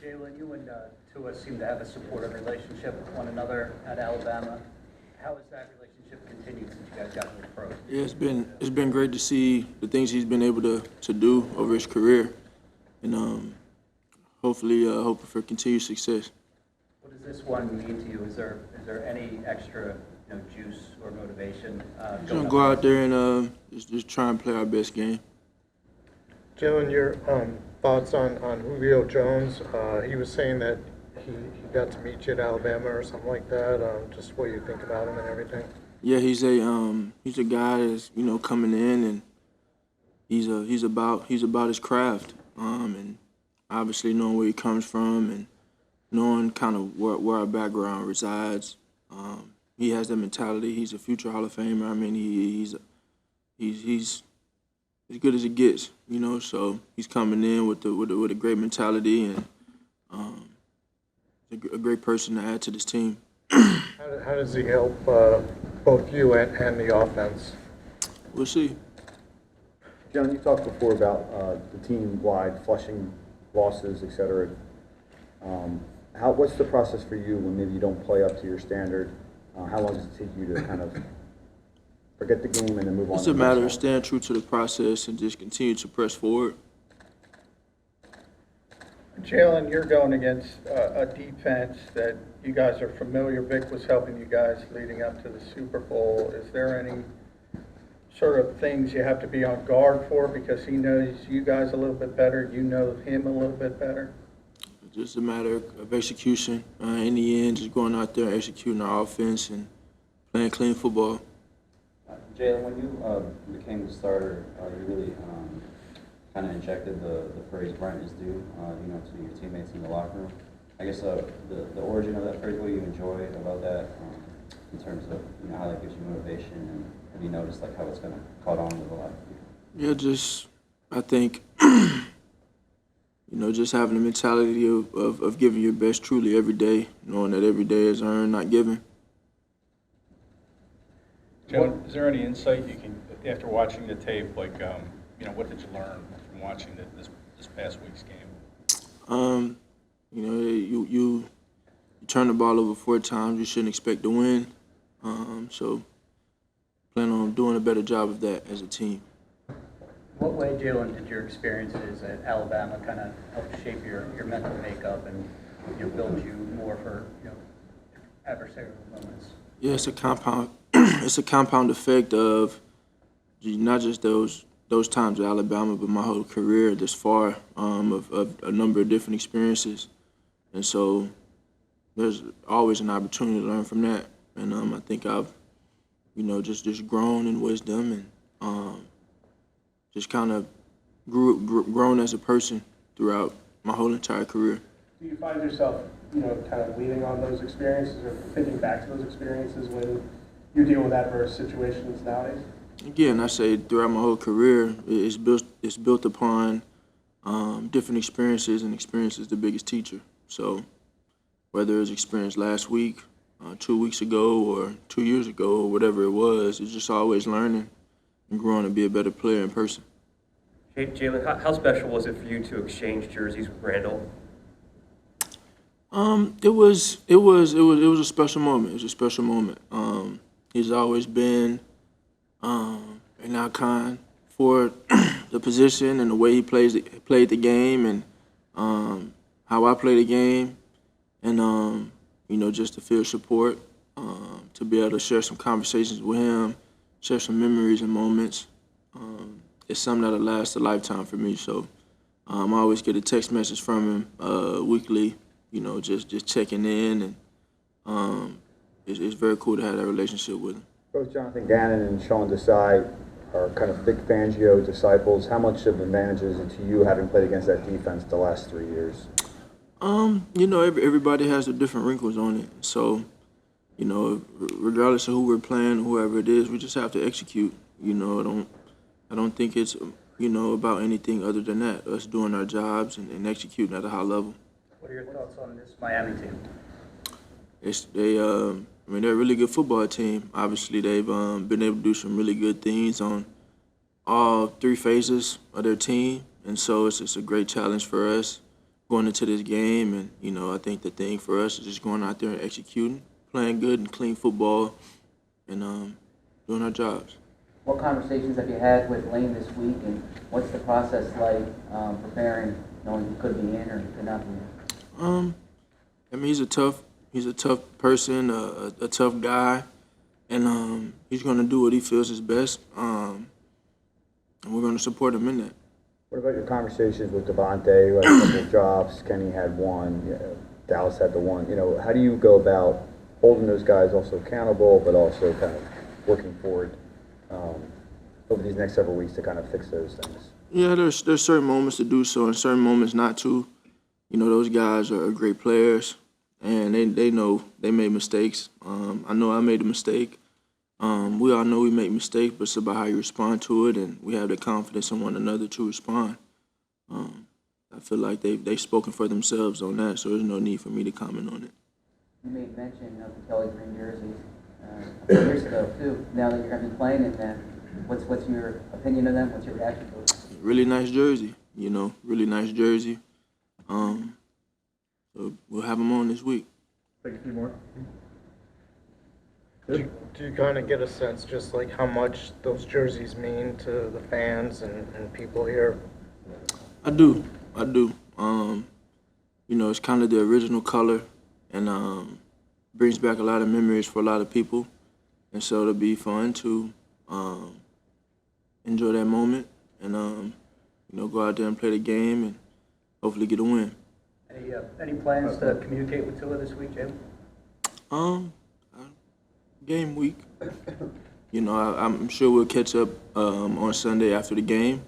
Jalen, you and Tua seem to have a supportive relationship with one another at Alabama. How has that relationship continued since you guys got into the pros? Yeah, it's been great to see the things he's been able to do over his career, and hopefully hoping for continued success. What does this one mean to you? Is there any extra juice or motivation Just going gonna up go out against there and just try and play our best game. Jalen, your thoughts on Julio Jones? He was saying that he got to meet you at Alabama or something like that. Just what you think about him and everything. Yeah, he's a guy that's coming in, and he's about his craft, and obviously knowing where he comes from and knowing kind of where our background resides. He has that mentality. He's a future Hall of Famer. I mean, he's as good as it gets, So he's coming in with a great mentality and a great person to add to this team. How does he help both you and the offense? We'll see. John, you talked before about the team-wide flushing losses, et cetera. What's the process for you when maybe you don't play up to your standard? How long does it take you to kind of forget the game and then move on? It's a matter of staying true to the process and just continue to press forward. Jalen, you're going against a defense that you guys are familiar. Vic was helping you guys leading up to the Super Bowl. Is there any sort of things you have to be on guard for because he knows you guys a little bit better, you know him a little bit better? It's just a matter of execution. In the end, just going out there and executing our offense and playing clean football. Jalen, when you became the starter, you really kind of injected the phrase "Brent is due," to your teammates in the locker room. I guess the origin of that phrase, what do you enjoy about that in terms of how that gives you motivation, and have you noticed how it's kind of caught on with a lot of people? Yeah, I think just having the mentality of giving your best truly every day, knowing that every day is earned, not given. Jalen, is there any insight you can, after watching the tape, what did you learn from watching this past week's game? You turn the ball over 4 times. You shouldn't expect to win. So plan on doing a better job of that as a team. What way, Jalen, did your experiences at Alabama kind of help shape your mental makeup and build you more for adversarial moments? Yeah, it's a compound. It's a compound effect of not just those times at Alabama, but my whole career this far, of a number of different experiences, and so there's always an opportunity to learn from that. And I think I've just grown in wisdom and just kind of grown as a person throughout my whole entire career. Do you find yourself, kind of leaning on those experiences or thinking back to those experiences when you deal with adverse situations nowadays? Again, I say throughout my whole career, it's built upon different experiences, and experience is the biggest teacher. So whether it was experience last week, 2 weeks ago, or 2 years ago, or whatever it was, it's just always learning and growing to be a better player in person. Hey, Jalen, how special was it for you to exchange jerseys with Randall? It was a special moment. It was a special moment. He's always been an icon for the position and the way he played the game, and how I play the game, and just to feel support, to be able to share some conversations with him, share some memories and moments. It's something that'll last a lifetime for me. So I always get a text message from him weekly, just checking in, and it's very cool to have that relationship with him. Both Jonathan Gannon and Sean Desai are kind of Vic Fangio disciples. How much of an advantage is it to you having played against that defense the last 3 years? Everybody has their different wrinkles on it. So, regardless of who we're playing, whoever it is, we just have to execute. I don't think it's about anything other than that. Us doing our jobs and executing at a high level. What are your thoughts on this Miami team? They're a really good football team. Obviously, they've been able to do some really good things on all 3 phases of their team, and so it's a great challenge for us. going into this game. And, you know, I think the thing for us is just going out there and executing, playing good and clean football, and doing our jobs. What conversations have you had with Lane this week, and what's the process like preparing, knowing he could be in or he could not be in? I mean, he's a tough person, a tough guy, and he's going to do what he feels is best, and we're going to support him in that. What about your conversations with Devontae, who had a couple of drops? Kenny had one. Dallas had the one. You know, how do you go about holding those guys also accountable, but also kind of working forward over these next several weeks to kind of fix those things? Yeah, there's certain moments to do so and certain moments not to. You know, those guys are great players, and they know they made mistakes. I know I made a mistake. We all know we make mistakes, but it's about how you respond to it, and we have the confidence in one another to respond. I feel like they've spoken for themselves on that, so there's no need for me to comment on it. You made mention of the Kelly green jerseys a few years ago, too. Now that you're going to be playing in them, what's your opinion of them? What's your reaction to it? Really nice jersey, you know, really nice jersey. So we'll have them on this week. Take a few more. Do you kind of get a sense just like how much those jerseys mean to the fans and people here? I do. You know, it's kind of the original color, and brings back a lot of memories for a lot of people. And so it'll be fun to enjoy that moment and, you know, go out there and play the game and hopefully get a win. Any plans to communicate with Tua this week, Jalen? Game week. You know, I'm sure we'll catch up on Sunday after the game